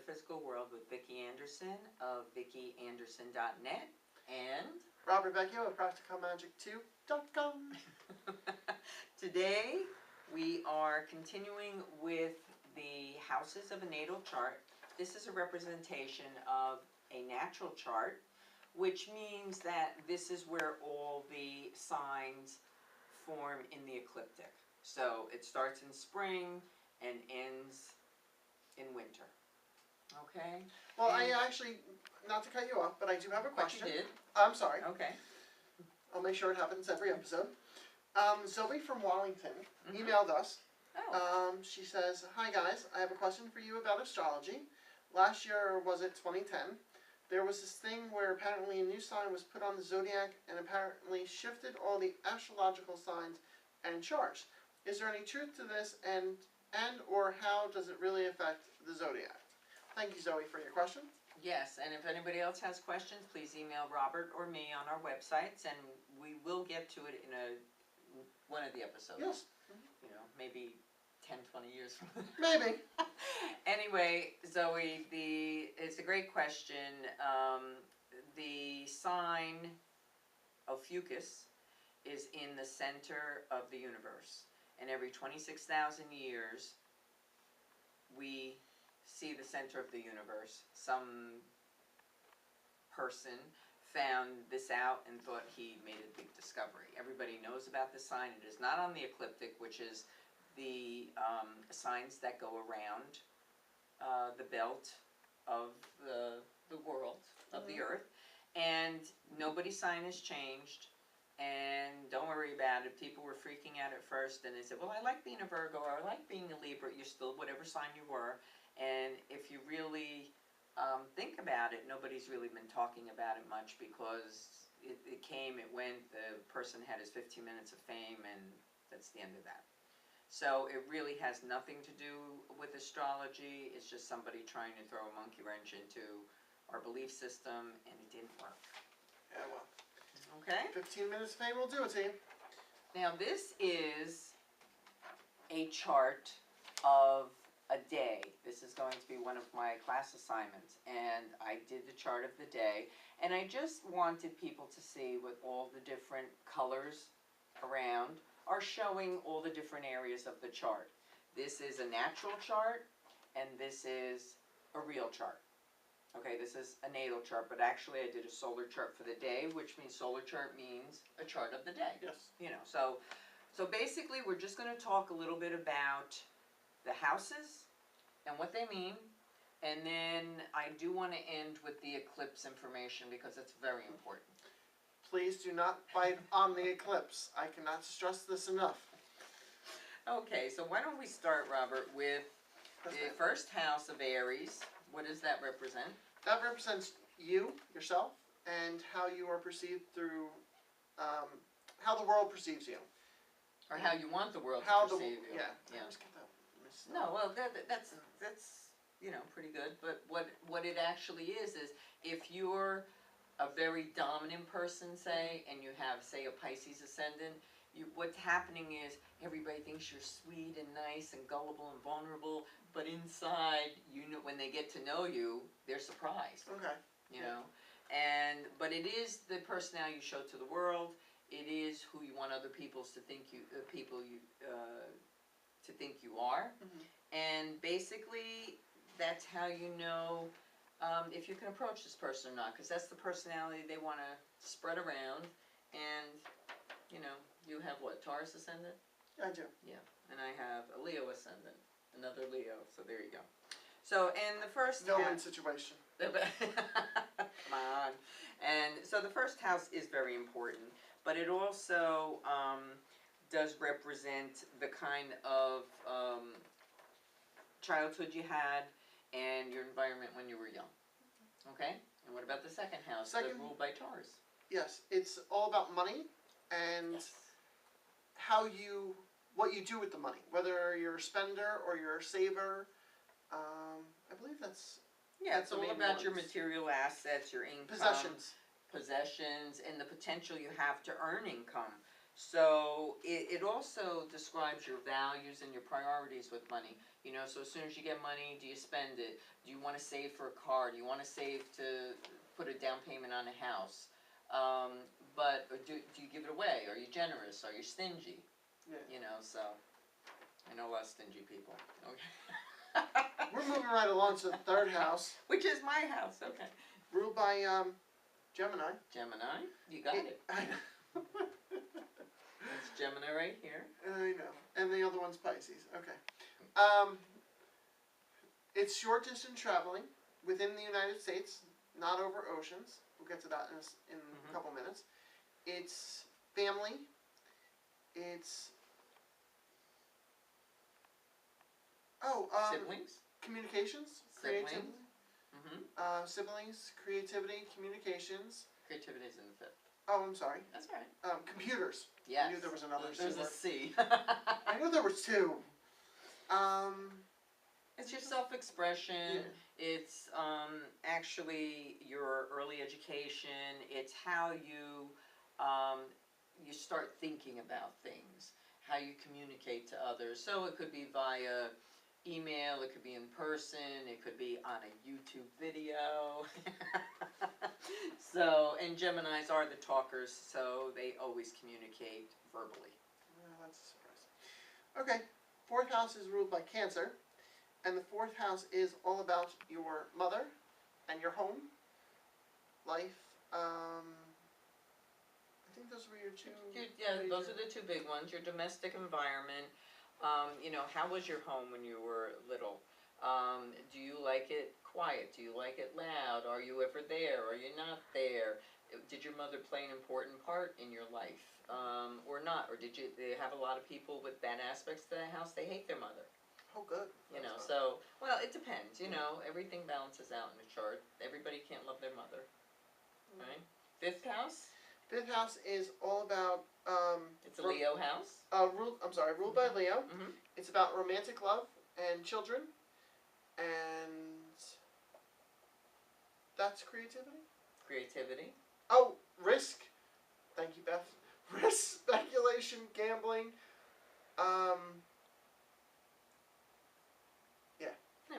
Metaphysical World with Vicki Anderson of VickiAnderson.net and Robert Vecchio of PracticalMagic2.com. Today we are continuing with the houses of a natal chart. This is a representation of a natural chart, which means that this is where all the signs form in the ecliptic. So it starts in spring and ends in winter. Okay? Well, I actually, not to cut you off, but I do have a question. But you did. I'm sorry. Okay. I'll make sure it happens every episode. Zoe from Wallington emailed us. Oh. She says, "Hi guys, I have a question for you about astrology. Last year, or was it 2010, there was this thing where apparently a new sign was put on the zodiac and apparently shifted all the astrological signs and charts. Is there any truth to this, and or how does it really affect the zodiac?" Thank you, Zoe, for your question. Yes, and if anybody else has questions, please email Robert or me on our websites, and we will get to it in one of the episodes. Yes. You know, maybe 10, 20 years from now. Maybe. Anyway, Zoe, it's a great question. The sign of Fucus is in the center of the universe, and every 26,000 years we see the center of the universe. Some person found this out and thought he made a big discovery. Everybody knows about this sign. It is not on the ecliptic, which is the signs that go around the belt of the world, of the earth. And nobody's sign has changed. And don't worry about it. People were freaking out at first, and they said, well, I like being a Virgo, or I like being a Libra. You're still whatever sign you were. And if you really think about it, nobody's really been talking about it much, because it came, it went, the person had his 15 minutes of fame, and that's the end of that. So it really has nothing to do with astrology. It's just somebody trying to throw a monkey wrench into our belief system, and it didn't work. Yeah, well. Okay? 15 minutes of fame will do it to you. Now this is a chart of a day. This is going to be one of my class assignments, and I did the chart of the day, and I just wanted people to see what all the different colors around are showing all the different areas of the chart. This is a natural chart, and this is a real chart. Okay, this is a natal chart, but actually I did a solar chart for the day, which means solar chart means a chart of the day. Yes. You know, so basically we're just going to talk a little bit about the houses and what they mean, and then I do want to end with the eclipse information, because it's very important. Please do not bite on the eclipse. I cannot stress this enough. Okay, so why don't we start, Robert, with the first house of Aries. What does that represent? That represents you, yourself, and how you are perceived through, how the world perceives you. Or how you want the world to perceive you. Yeah. Yeah. I always get that mixed up. No, well, that's you know, pretty good. But what it actually is if you're a very dominant person, say, and you have, say, a Pisces ascendant, what's happening is everybody thinks you're sweet and nice and gullible and vulnerable, but inside, you know, when they get to know you, they're surprised. Okay. You know, but it is the personality you show to the world. It is who you want other people to think you to think you are, and basically that's how you know if you can approach this person or not, because that's the personality they want to spread around. And you know, you have what, Taurus ascendant? I do. Yeah, and I have a Leo ascendant, another Leo. So there you go. So in the first No-win situation. Come on. And so the first house is very important, but it also does represent the kind of childhood you had and your environment when you were young. Okay? And what about the second house? That's ruled by Taurus. Yes, it's all about money and what you do with the money, whether you're a spender or you're a saver. I believe that's... Yeah, it's all about your material assets, your income. Possessions. Possessions, and the potential you have to earn income. So it also describes your values and your priorities with money. You know, so as soon as you get money, do you spend it? Do you want to save for a car? Do you want to save to put a down payment on a house? But or do you give it away? Are you generous? Are you stingy? Yeah. You know, so I know a lot of stingy people. Okay. We're moving right along to the third house, Which is my house. Okay. ruled by Gemini. Gemini, you got it. I know. It's Gemini right here. I know. And the other one's Pisces. Okay. It's short distance traveling within the United States, not over oceans. We'll get to that in a couple minutes. It's family. It's Siblings. communications, Siblings. creativity. Siblings, creativity, communications. Creativity is in the fifth. Oh, I'm sorry. That's all right. Computers. Yes. I knew there was another There's C a word. C. I knew there was two. It's your self-expression. Yeah. It's actually your early education. It's how you you start thinking about things, how you communicate to others. So it could be via email, it could be in person, it could be on a YouTube video. So, and Geminis are the talkers, so they always communicate verbally. That's a surprise. Okay, fourth house is ruled by Cancer, and the fourth house is all about your mother and your home, life. I think those were your two. Yeah, those are the two big ones. Your domestic environment. You know, how was your home when you were little? Do you like it quiet? Do you like it loud? Are you ever there? Are you not there? Did your mother play an important part in your life, or not? Or did you have a lot of people with bad aspects to the house? They hate their mother. Oh, good. You know, so, well, it depends. You know, everything balances out in the chart. Everybody can't love their mother, right? Fifth house? Fifth house is all about It's a Leo house. ruled by Leo. Mm-hmm. It's about romantic love and children, and that's creativity. Creativity. Oh, risk. Thank you, Beth. Risk, speculation, gambling.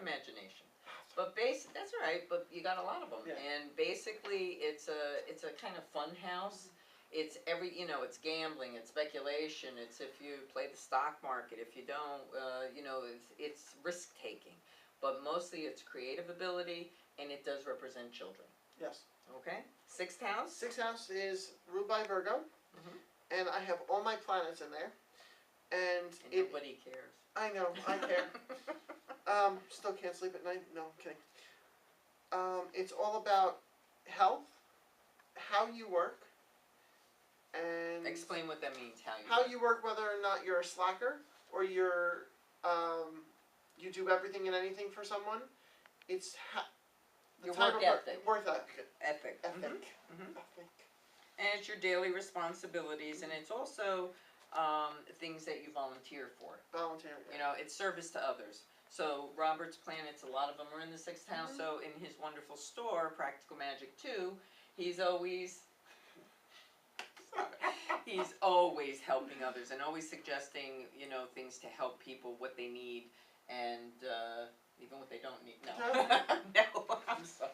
Imagination. But that's all right, but you got a lot of them. Yeah. And basically it's a kind of fun house. It's it's gambling, it's speculation, it's if you play the stock market, if you don't, it's risk taking. But mostly it's creative ability, and it does represent children. Yes. Okay? Sixth house? Sixth house is ruled by Virgo, and I have all my planets in there. And nobody cares. I know, I care. Still can't sleep at night. No, I'm kidding. It's all about health, how you work, and Explain what that means. how you work, whether or not you're a slacker or you're you do everything and anything for someone. It's your work ethic. Work ethic. Ethic. Ethic. Ethic. And it's your daily responsibilities, and it's also things that you volunteer for. Volunteer. Yeah. You know, it's service to others. So Robert's planets, a lot of them are in the sixth house. So in his wonderful store, Practical Magic 2, he's always helping others and always suggesting, things to help people, what they need, and even what they don't need. No, no, I'm sorry.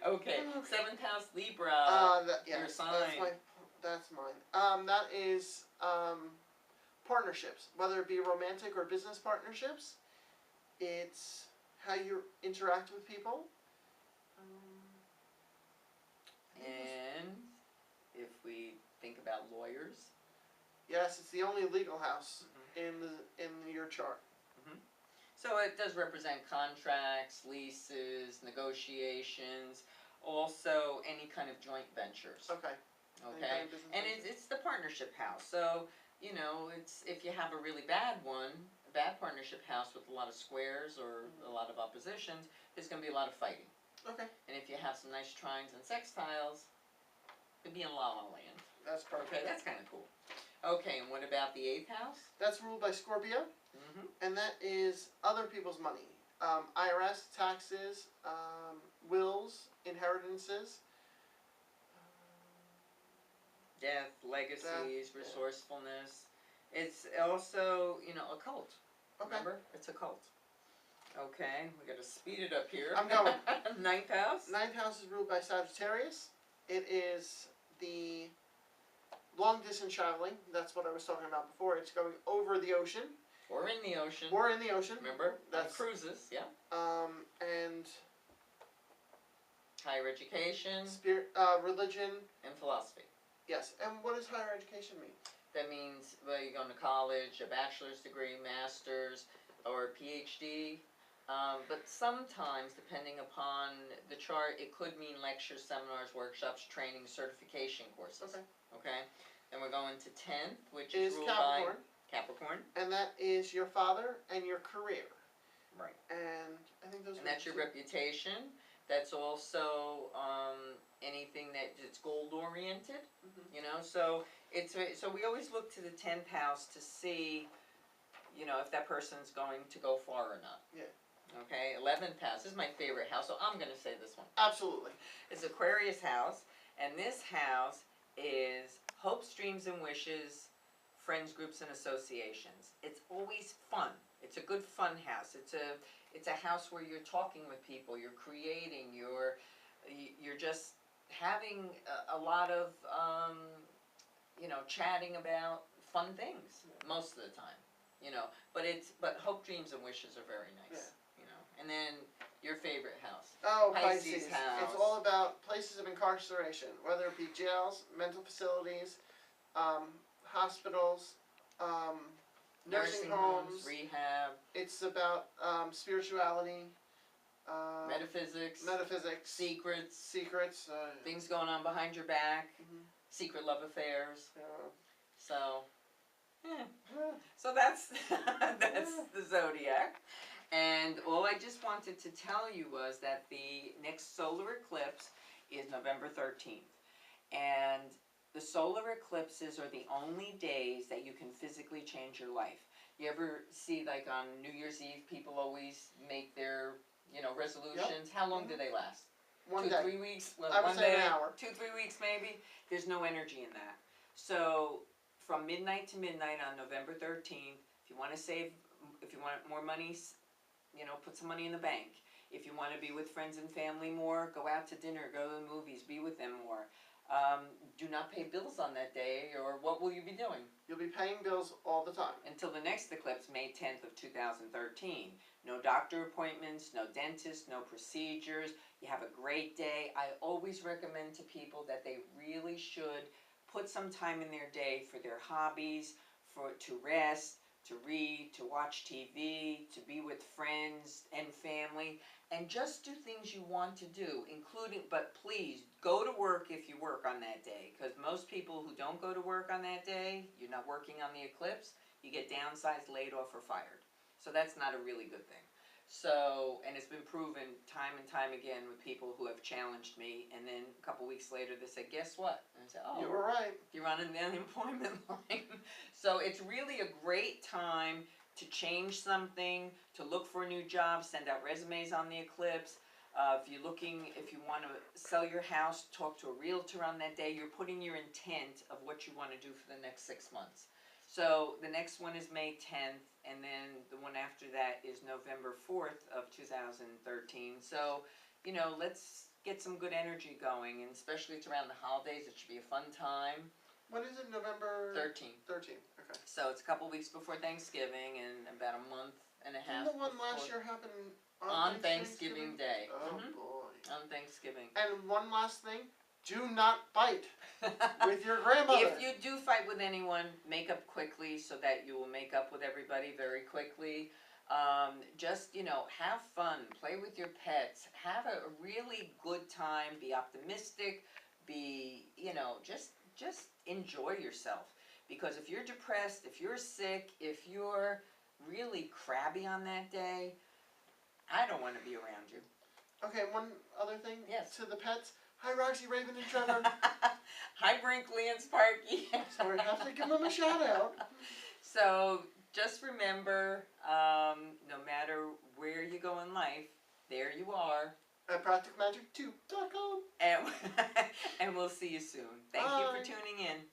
Okay, seventh house, Libra. Your sign. That's mine. That is partnerships, whether it be romantic or business partnerships. It's how you interact with people. And if we think about lawyers. Yes, it's the only legal house in your chart. So it does represent contracts, leases, negotiations, also any kind of joint ventures. Okay. Okay, and it's the partnership house. So it's if you have a really bad partnership house with a lot of squares or a lot of oppositions, there's going to be a lot of fighting. Okay. And if you have some nice trines and sextiles, it'd be in La La Land. That's perfect. Okay, that's kind of cool. Okay, and what about the eighth house? That's ruled by Scorpio, and that is other people's money. IRS, taxes, wills, inheritances. death, legacies, Death, yeah. resourcefulness. It's also, a cult. Okay. Remember? It's a cult. Okay, we gotta speed it up here. I'm going. Ninth house? Ninth house is ruled by Sagittarius. It is the long distance traveling. That's what I was talking about before. It's going over the ocean. Or in the ocean. Or in the ocean. Remember? That's on cruises, yeah. And higher education. Spirit, religion. And philosophy. Yes. And what does higher education mean? That means, well, you're going to college, a bachelor's degree, master's, or a PhD. But sometimes, depending upon the chart, it could mean lectures, seminars, workshops, training, certification courses. Okay. Okay? Then we're going to 10th, which is ruled Capricorn. by Capricorn. And that is your father and your career. Right. And I think those. And that's your reputation. That's also anything that it's goal oriented. Mm-hmm. So so we always look to the 10th house to see, if that person's going to go far or not. Yeah. Okay, 11th house. This is my favorite house, so I'm going to say this one. Absolutely. It's Aquarius house, and this house is hopes, dreams, and wishes, friends, groups, and associations. It's always fun. It's a good fun house. It's a house where you're talking with people, you're creating, you're just having a lot of chatting about fun things most of the time. But hope, dreams, and wishes are very nice. Yeah. And then your favorite house. Oh, Pisces Pisces. house. It's all about places of incarceration, whether it be jails, mental facilities, hospitals, nursing homes, rehab. It's about spirituality, metaphysics, secrets, things going on behind your back, secret love affairs. So, so that's the zodiac. And all I just wanted to tell you was that the next solar eclipse is November 13th. And the solar eclipses are the only days that you can physically change your life. You ever see, like on New Year's Eve, people always make their, resolutions? Yep. How long do they last? 1 2, day. 3 weeks? I would say an hour. 2, 3 weeks maybe? There's no energy in that. So from midnight to midnight on November 13th, if you want to save, if you want more money, put some money in the bank. If you want to be with friends and family more, go out to dinner, go to the movies, be with them more. Do not pay bills on that day, or what will you be doing? You'll be paying bills all the time. Until the next eclipse, May 10th of 2013. No doctor appointments, no dentist, no procedures. You have a great day. I always recommend to people that they really should put some time in their day for their hobbies, to rest, to read, to watch TV, to be with friends and family, and just do things you want to do, but please, go to work if you work on that day, because most people who don't go to work on that day, you're not working on the eclipse, you get downsized, laid off, or fired. So that's not a really good thing. So, and it's been proven time and time again with people who have challenged me, and then a couple weeks later they said, guess what? And I said, oh, you were right. You're on the unemployment line. So it's really a great time to change something, to look for a new job, send out resumes on the eclipse. If you want to sell your house, talk to a realtor on that day. You're putting your intent of what you want to do for the next 6 months. So the next one is May 10th, and then the one after that is November 4th of 2013. So, let's get some good energy going, and especially it's around the holidays. It should be a fun time. When is it? November 13th. 13th. Okay. So it's a couple weeks before Thanksgiving and about a month and a half. Didn't the one last year happen on Thanksgiving Day? Oh boy. On Thanksgiving. And one last thing. Do not fight with your grandmother. If you do fight with anyone, make up quickly so that you will make up with everybody very quickly. Just, have fun. Play with your pets. Have a really good time. Be optimistic. Be, just enjoy yourself. Because if you're depressed, if you're sick, if you're really crabby on that day, I don't want to be around you. Okay, one other thing. Yes. To the pets. Hi, Roxy, Raven, and Trevor. Hi, Brinkley and Sparky. So we have to give them a shout out. So just remember, no matter where you go in life, there you are. At PracticalMagic2.com. And we'll see you soon. Thank you for tuning in.